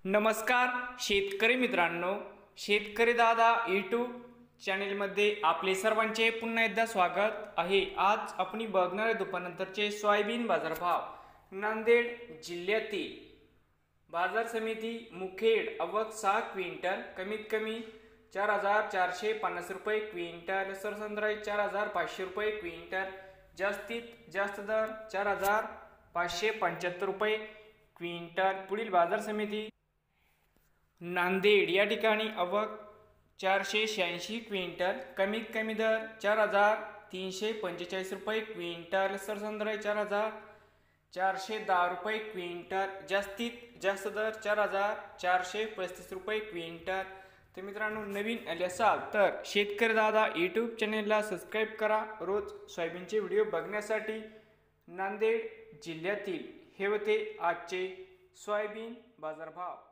नमस्कार शेतकरी मित्रांनो, शेतकरी दादा यूट्यूब चॅनेलमध्ये आपले सर्वांचे पुन्हा एकदा स्वागत आहे। आज आपण बघणार आहे दुपारनंतरचे सोयाबीन बाजारभाव। नांदेड जिल्ह्यातील बाजार समिती मुखेड आवक 6 क्विंटल, कमीत कमी 4450 रुपये क्विंटल, सरसंद्राई 4500 रुपये क्विंटल, जास्तीत जास्त दर 4575 रुपये क्विंटल। पुढील बाजार समिती नांदेड या ठिकाणी आवक 486 क्विंटल, कमीत कमी दर 4345 रुपये क्विंटल, सरसंद्राई 4410 रुपये क्विंटल, जास्तीत जास्त दर 4435 रुपये क्विंटल। तर मित्रांनो, नवीन आले असाल तर शेतकरी दादा यूट्यूब चॅनेलला सबस्क्राईब करा रोज सोयाबीनचे व्हिडिओ बघण्यासाठी। नांदेड जिल्ह्यातील हे होते आजचे सोयाबीन बाजारभाव।